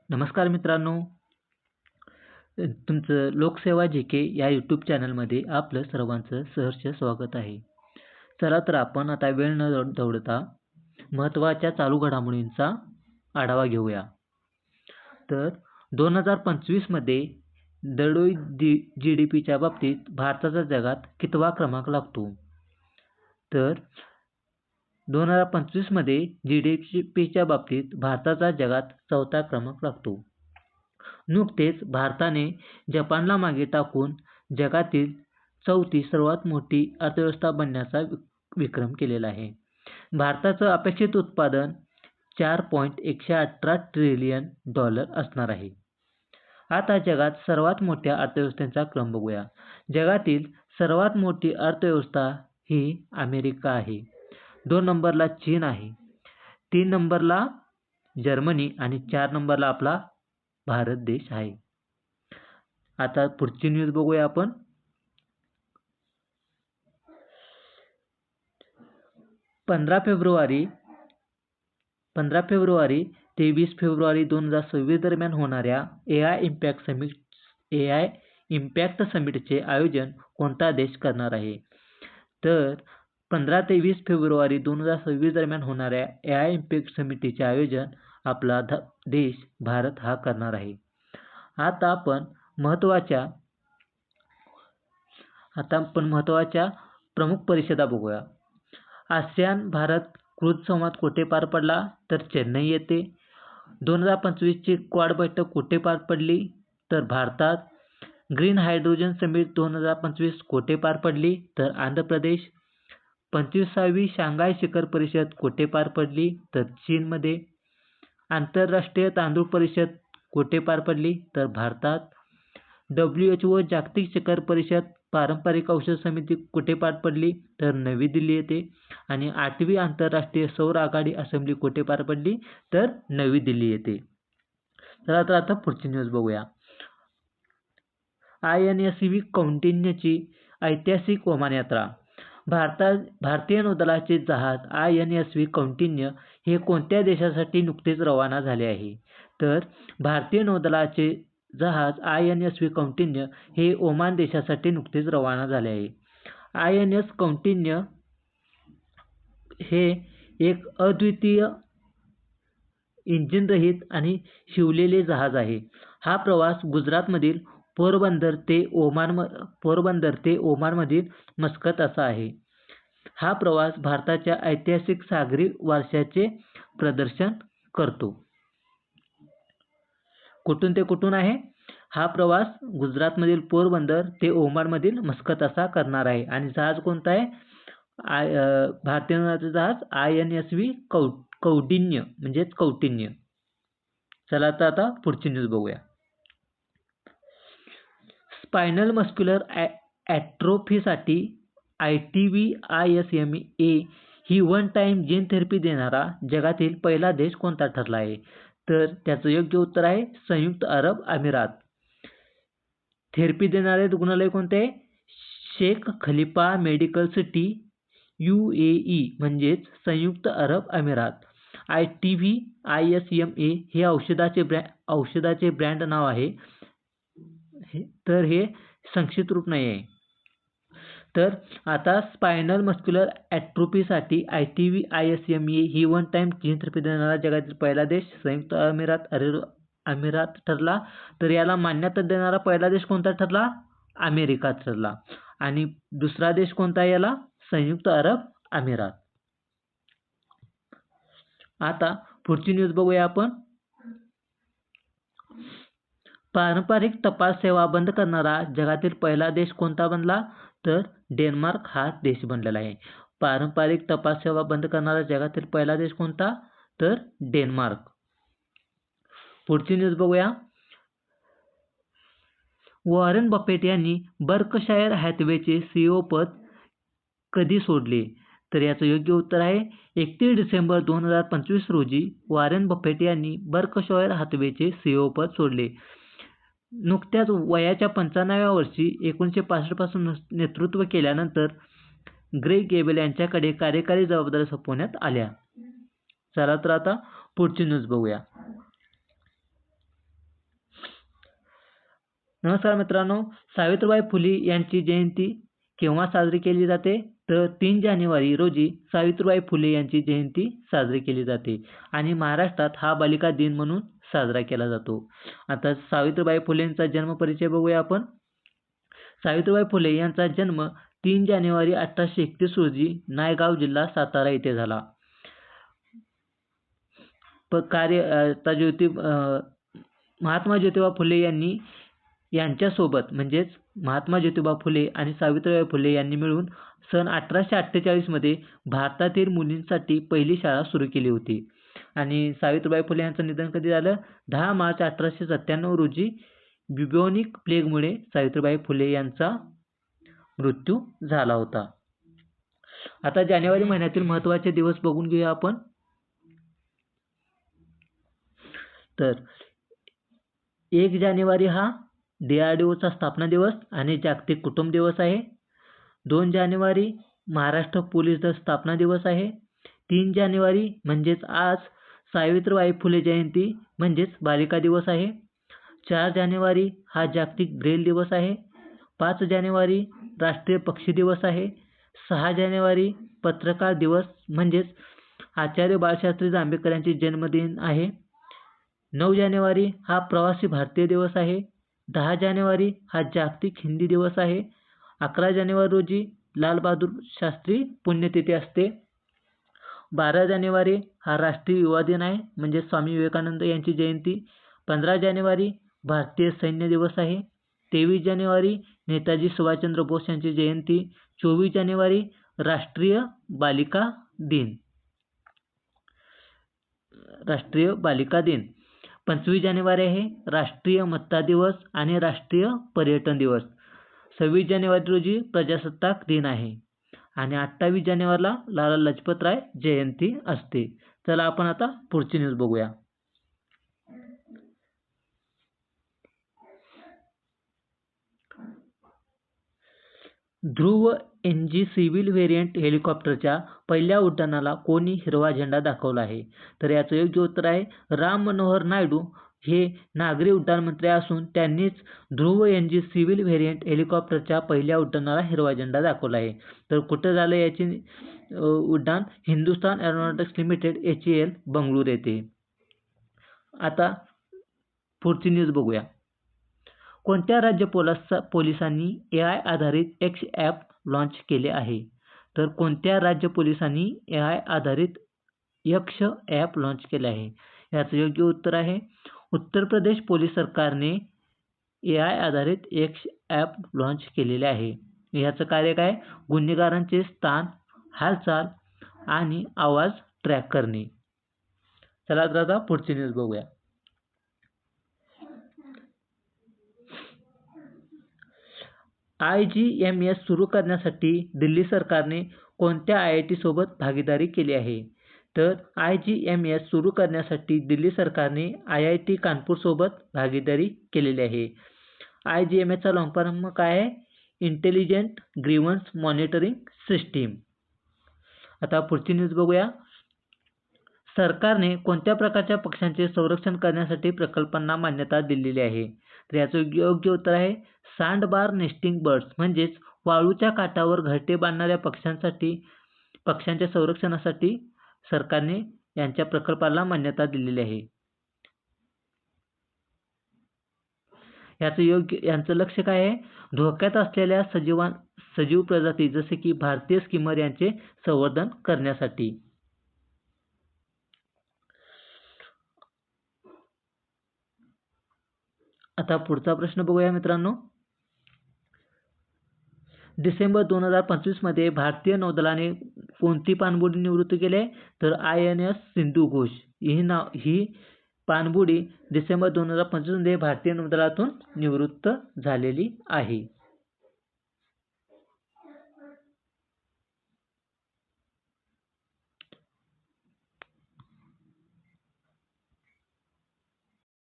नमस्कार मित्रांनो, तुमचं लोकसेवा जे या यूट्यूब चॅनलमध्ये आपलं सर्वांचं सहर्ष स्वागत आहे. चला तर आपण आता वेळ न दवडता महत्त्वाच्या चालू घडामोडींचा आढावा घेऊया. तर 2025 मध्ये दरडोई GDPच्या बाबतीत भारताचा जगात कितवा क्रमांक लागतो? तर 2025 मध्ये GDPच्या बाबतीत भारताचा जगात 4था क्रमांक लागतो. नुकतेच भारताने जपानला मागे टाकून जगातील 4थी सर्वात मोठी अर्थव्यवस्था बनण्याचा विक्रम केलेला आहे. भारताचं अपेक्षित उत्पादन $4.118 ट्रिलियन असणार आहे. आता जगात सर्वात मोठ्या अर्थव्यवस्थांचा क्रम बघूया. जगातील सर्वात मोठी अर्थव्यवस्था ही अमेरिका आहे. 2 नंबरला चीन आहे. 3 नंबरला जर्मनी आणि 4 नंबरला आपला भारत देश आहे. आता पुढची न्यूज बघूया आपण. 15 फेब्रुवारी ते 20 फेब्रुवारी 2026 दरम्यान होणाऱ्या AI इम्पॅक्ट समिटचे आयोजन कोणता देश करणार आहे? तर 15 ते 20 फेब्रुवारी 2026 दरम्यान होणाऱ्या AI इम्पॅक्ट समिटीचे आयोजन आपला देश भारत हा करणार आहे. आता आपण महत्त्वाच्या प्रमुख परिषदा बघूया. आसियान भारत कृत संवाद कुठे पार पडला? तर चेन्नई येथे. 2025 ची क्वाड बैठक कुठे पार पडली? तर भारतात. ग्रीन हायड्रोजन समिट 2025 कुठे पार पडली? तर आंध्र प्रदेश. 25वी शांघाय शिखर परिषद कुठे पार पडली? तर चीनमध्ये. आंतरराष्ट्रीय तांदूळ परिषद कुठे पार पडली? तर भारतात. WHO जागतिक शिखर परिषद पारंपरिक औषध समिती कुठे पार पडली? तर नवी दिल्ली येथे. आणि 8वी आंतरराष्ट्रीय सौर आघाडी असेंब्ली कुठे पार पडली? तर नवी दिल्ली येथे. तर आता पुढची न्यूज बघूया. INSV कौंडिन्यची ऐतिहासिक ओमान यात्रा. भारतीय नौदलाचे जहाज INSV कौंडिन्य हे कोणत्या देशासाठी नुकतेच रवाना झाले आहे? तर भारतीय नौदलाचे जहाज INSV कौंडिन्य हे ओमान देशासाठी नुकतेच रवाना झाले आहे. INS कौंडिन्य हे एक अद्वितीय इंजिनरहित आणि शिवलेले जहाज आहे. हा प्रवास गुजरातमधील पोरबंदर ते ओमानमधील मस्कत असा आहे. हा प्रवास भारताच्या ऐतिहासिक सागरी वारशाचे प्रदर्शन करतो. कुठून ते कुठून आहे? हा प्रवास गुजरातमधील पोरबंदर ते ओमानमधील मस्कत असा करणार आहे. आणि जहाज कोणता आहे? भारतीय नौदलाचे जहाज INSV कौंडिन्य म्हणजेच कौटिन्य. चला आता पुढची न्यूज बघूया. स्पायनल मस्क्युलर ॲट्रोफीसाठी ITV-ISMA ही वन टाइम जीन थेरपी देणारा जगातील पहिला देश कोणता ठरला आहे? तर त्याचं योग्य उत्तर आहे संयुक्त अरब अमिरात. थेरपी देणारे रुग्णालय कोणते आहे? Sheikh Khalifa medical city UAE म्हणजेच संयुक्त अरब अमिरात. ITV-ISMA हे औषधाचे ब्रँड नाव आहे. तर हे संक्षिप्त रूप नाही आहे. तर आता स्पायनल मस्क्युलर ॲट्रोफीसाठी ITV-ISMA ही वन टाइम जीन थेरपी देणारा जगातील पहिला देश संयुक्त अमिरात ठरला. तर याला मान्यता देणारा पहिला देश कोणता ठरला? अमेरिका ठरला. आणि दुसरा देश कोणता याला? संयुक्त अरब अमिरात. आता पुढची न्यूज बघूया आपण. पारंपरिक टपाल सेवा बंद करणारा जगातील पहिला देश कोणता बनला? तर डेन्मार्क हा देश बनलेला आहे. पारंपरिक टपाल सेवा बंद करणारा जगातील पहिला देश कोणता? तर डेन्मार्क. पुढची न्यूज बघूया. वॉरेन बफेट यांनी बर्कशायर हॅथवेचे CEO पद कधी सोडले? तर याचं योग्य उत्तर आहे 31 डिसेंबर 2025 रोजी वॉरेन बफेट यांनी बर्कशायर हॅथवेचे CEO पद सोडले. नुकत्याच वयाच्या 95व्या वर्षी 1965 पासून नेतृत्व केल्यानंतर ग्रेग गेबल यांच्याकडे कार्यकारी जबाबदाऱ्या सोपवण्यात आल्या. चला तर आता पुढची न्यूज बघूया. नमस्कार मित्रांनो, सावित्रीबाई फुले यांची जयंती केव्हा साजरी केली जाते? तर 3 जानेवारी रोजी सावित्रीबाई फुले यांची जयंती साजरी केली जाते आणि महाराष्ट्रात हा बालिका दिन म्हणून साजरा केला जातो. आता सावित्रीबाई फुलेंचा जन्म परिचय बघूया आपण. सावित्रीबाई फुले यांचा जन्म 3 जानेवारी 1831 रोजी नायगाव जिल्हा सातारा येथे झाला. महात्मा ज्योतिबा फुले यांच्यासोबत म्हणजेच महात्मा ज्योतिबा फुले आणि सावित्रीबाई फुले यांनी मिळून सन 1848 मध्ये भारतातील मुलींसाठी पहिली शाळा सुरू केली होती. आणि सावित्रीबाई फुले यांचं निधन कधी झालं? 10 मार्च 1897 रोजी ब्युबोनिक प्लेगमुळे सावित्रीबाई फुले यांचा मृत्यू झाला होता. आता जानेवारी महिन्यातील महत्त्वाचे दिवस बघून घेऊया आपण. तर 1 जानेवारी हा DRDOचा स्थापना दिवस आणि जागतिक कुटुंब दिवस आहे. 2 जानेवारी महाराष्ट्र पोलीस दल स्थापना दिवस आहे. 3 जानेवारी म्हणजेच आज सावित्रीबाई फुले जयंती म्हणजेच बालिका दिवस आहे. 4 जानेवारी हा जागतिक ब्रेल दिवस आहे. 5 जानेवारी राष्ट्रीय पक्षी दिवस आहे. 6 जानेवारी पत्रकार दिवस म्हणजेच आचार्य बाळशास्त्री जांभेकर यांचे जन्मदिन आहे. 9 जानेवारी हा प्रवासी भारतीय दिवस आहे. 10 जानेवारी हा जागतिक हिंदी दिवस आहे. 11 जानेवारी रोजी लालबहादूर शास्त्री पुण्यतिथी असते. 12 जानेवारी हा राष्ट्रीय युवा दिन आहे म्हणजे स्वामी विवेकानंद यांची जयंती. 15 जानेवारी भारतीय सैन्य दिवस आहे. 23 जानेवारी नेताजी सुभाषचंद्र बोस यांची जयंती. 24 जानेवारी राष्ट्रीय बालिका दिन. 25 जानेवारी आहे राष्ट्रीय मतदार दिवस आणि राष्ट्रीय पर्यटन दिवस. 26 जानेवारी रोजी प्रजासत्ताक दिन आहे आणि 28 जानेवारीला लाला लजपत राय जयंती असते. चला आपण आता पुढची न्यूज बघूया. ध्रुव NG सिव्हिल व्हेरियंट हेलिकॉप्टरच्या पहिल्या उड्डाणाला कोणी हिरवा झेंडा दाखवला आहे? तर याचं योग्य उत्तर आहे राम मनोहर नायडू हे नागरी उड्डाण मंत्री असून त्यांनीच ध्रुव NG सिव्हिल व्हेरियंट हेलिकॉप्टरच्या पहिल्या उड्डाणाला हिरवा झेंडा दाखवला आहे. तर कुठं झालं याची उड्डाण? Hindustan aeronautics limited HAL Bengaluru येथे. आता पुढची न्यूज बघूया. कोणत्या राज्य पोलिसांनी AI आधारित X ॲप लॉन्च केले आहे? तर कोणत्या राज्य पोलिसांनी AI आधारित X ॲप लॉन्च केले आहे? याचं योग्य उत्तर आहे उत्तर प्रदेश पोलीस सरकारने AI आधारित X ॲप लॉन्च केलेले आहे. याचं कार्य काय? गुन्हेगारांचे स्थान, हालचाल आणि आवाज ट्रॅक करणे. चला तर आता पुढची न्यूज बघूया. IGMS सुरू करण्यासाठी दिल्ली सरकारने कोणत्या IIT सोबत भागीदारी केली आहे? तर IGMS सुरू करण्यासाठी दिल्ली सरकारने IIT कानपूर सोबत भागीदारी केलेली आहे. IGMS चा लॉंग फॉर्म काय आहे? Intelligent grievance monitoring system. आता पुढची न्यूज बघूया. सरकारने कोणत्या प्रकारच्या पक्ष्यांचे संरक्षण करण्यासाठी प्रकल्पांना मान्यता दिलेली आहे? तर याचं योग्य उत्तर आहे सँडबार नेस्टिंग बर्ड्स म्हणजेच वाळूच्या काठावर घरटे बांधणाऱ्या पक्ष्यांच्या संरक्षणासाठी सरकारने यांच्या प्रकल्पाला मान्यता दिलेली आहे. यांचं लक्ष्य काय आहे? धोक्यात असलेल्या सजीव प्रजाती जसे की भारतीय स्किमर यांचे संवर्धन करण्यासाठी. आता पुढचा प्रश्न बघूया मित्रांनो. डिसेंबर 2025 मध्ये भारतीय नौदलाने कोणती पाणबुडी निवृत्त केली? तर INS सिंधू घोष ही पाणबुडी डिसेंबर 2025 मध्ये भारतीय नौदलातून निवृत्त झालेली आहे.